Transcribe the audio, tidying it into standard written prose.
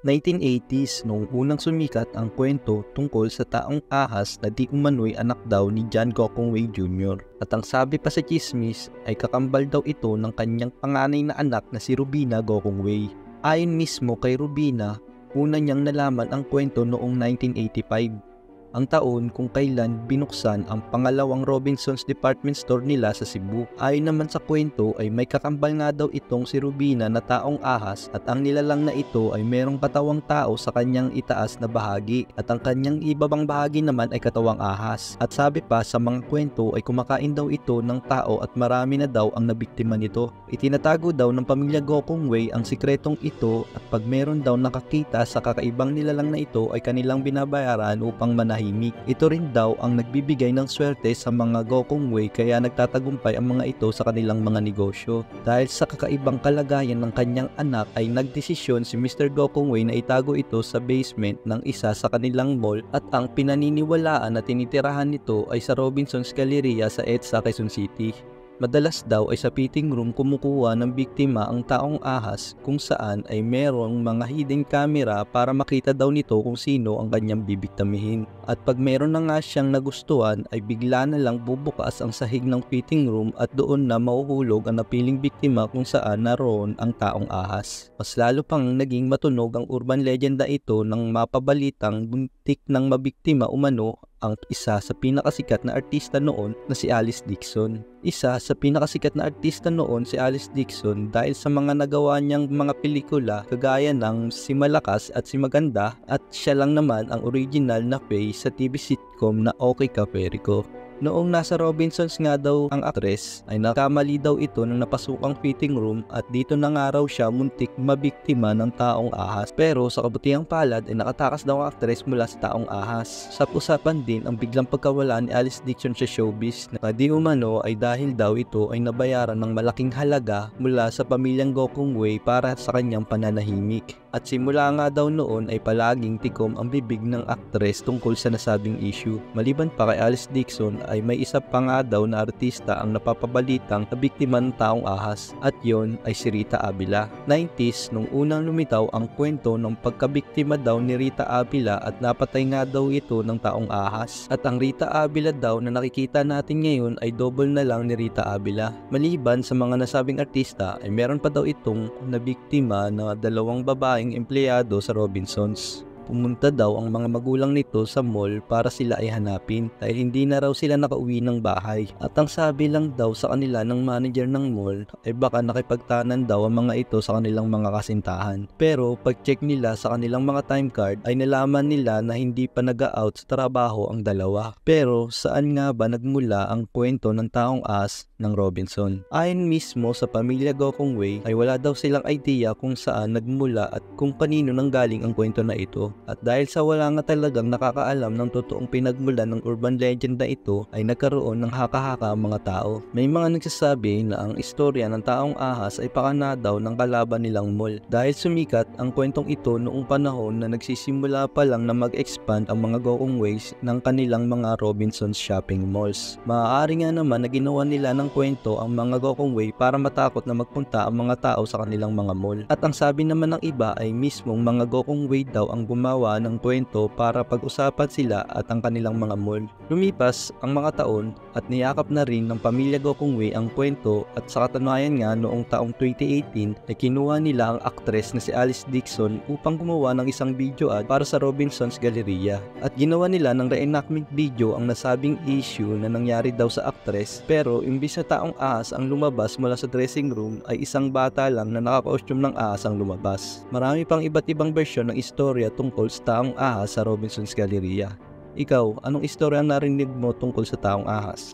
1980s noong unang sumikat ang kwento tungkol sa taong ahas na di umano'y anak daw ni John Gokongwei Jr. At ang sabi pa sa chismis ay kakambal daw ito ng kanyang panganay na anak na si Rubina Gokongwei. Ayon mismo kay Rubina, una niyang nalaman ang kwento noong 1985. Ang taon kung kailan binuksan ang pangalawang Robinsons Department Store nila sa Cebu. Ayon naman sa kwento ay may kakambal nga daw itong si Rubina na taong ahas at ang nilalang na ito ay merong katawang tao sa kanyang itaas na bahagi at ang kanyang ibabang bahagi naman ay katawang ahas. At sabi pa sa mga kwento ay kumakain daw ito ng tao at marami na daw ang nabiktima nito. Itinatago daw ng pamilya Gokongwei ang sikretong ito at pag meron daw nakakita sa kakaibang nilalang na ito ay kanilang binabayaran upang manahimik. Ito rin daw ang nagbibigay ng swerte sa mga Gokongwei kaya nagtatagumpay ang mga ito sa kanilang mga negosyo. Dahil sa kakaibang kalagayan ng kanyang anak ay nagdesisyon si Mr. Gokongwei na itago ito sa basement ng isa sa kanilang mall at ang pinaniniwalaan na tinitirahan nito ay sa Robinsons Galleria sa EDSA, Quezon City. Madalas daw ay sa fitting room kumukuha ng biktima ang taong ahas kung saan ay merong mga hidden camera para makita daw nito kung sino ang kanyang bibiktamihin. At pag meron na nga siyang nagustuhan ay bigla na lang bubukas ang sahig ng fitting room at doon na mahuhulog ang napiling biktima kung saan naroon ang taong ahas. Mas lalo pang naging matunog ang urban legenda ito nang mapabalitang buntik ng mabiktima umano ang isa sa pinakasikat na artista noon na si Alice Dixon. Isa sa pinakasikat na artista noon si Alice Dixon dahil sa mga nagawa niyang mga pelikula kagaya ng Si Malakas at Si Maganda at siya lang naman ang original na face sa TV sitcom na Okay Ka Perico. Noong nasa Robinsons nga daw ang aktres ay nakamali daw ito nang napasukang fitting room at dito na nga raw siya muntik mabiktima ng taong ahas. Pero sa kabutihang palad ay nakatakas daw ang aktres mula sa taong ahas. Sa usapan din ang biglang pagkawala ni Alice Dixon sa showbiz na di umano ay dahil daw ito ay nabayaran ng malaking halaga mula sa pamilyang Gokongwei para sa kanyang pananahimik. At simula nga daw noon ay palaging tikom ang bibig ng aktres tungkol sa nasabing issue. Maliban pa kay Alice Dixon ay may isa pa nga daw na artista ang napapabalitang na biktima ng taong ahas at yon ay si Rita Avila. 90s nung unang lumitaw ang kwento ng pagkabiktima daw ni Rita Avila at napatay nga daw ito ng taong ahas. At ang Rita Avila daw na nakikita natin ngayon ay double na lang ni Rita Avila. Maliban sa mga nasabing artista ay meron pa daw itong nabiktima na dalawang babaeng empleyado sa Robinsons. Pumunta daw ang mga magulang nito sa mall para sila ay hanapin dahil hindi na raw sila nakauwi ng bahay. At ang sabi lang daw sa kanila ng manager ng mall ay baka nakipagtanan daw ang mga ito sa kanilang mga kasintahan. Pero pag check nila sa kanilang mga time card ay nalaman nila na hindi pa nag-out sa trabaho ang dalawa. Pero saan nga ba nagmula ang kwento ng taong ahas ng Robinson? Ayon mismo sa pamilya Gokongwei ay wala daw silang idea kung saan nagmula at kung kanino nanggaling ang kwento na ito. At dahil sa wala nga talagang nakakaalam ng totoong pinagmulan ng urban legend na ito ay nagkaroon ng haka-haka ang mga tao. May mga nagsasabi na ang istorya ng taong ahas ay pakana daw ng kalaban nilang mall dahil sumikat ang kwentong ito noong panahon na nagsisimula pa lang na mag-expand ang mga Gokongweis ng kanilang mga Robinsons shopping malls. Maaari nga naman na ginawa nila ng kwento ang mga Gokongwei para matakot na magpunta ang mga tao sa kanilang mga mall. At ang sabi naman ng iba ay mismong mga Gokongwei daw ang gumawa ng kwento para pag-usapan sila at ang kanilang mga mall. Lumipas ang mga taon at niyakap na rin ng pamilya Gokongwei ang kwento at sa katunayan nga noong taong 2018 ay kinuha nila ang aktres na si Alice Dixon upang gumawa ng isang video ad para sa Robinsons Galleria. At ginawa nila ng reenactment video ang nasabing issue na nangyari daw sa aktres pero imbis na taong ahas ang lumabas mula sa dressing room ay isang bata lang na naka-costume ng ahas ang lumabas. Marami pang iba't ibang bersyon ng istorya tungkol sa taong ahas sa Robinsons Galleria. Ikaw, anong istorya ang narinig mo tungkol sa taong ahas?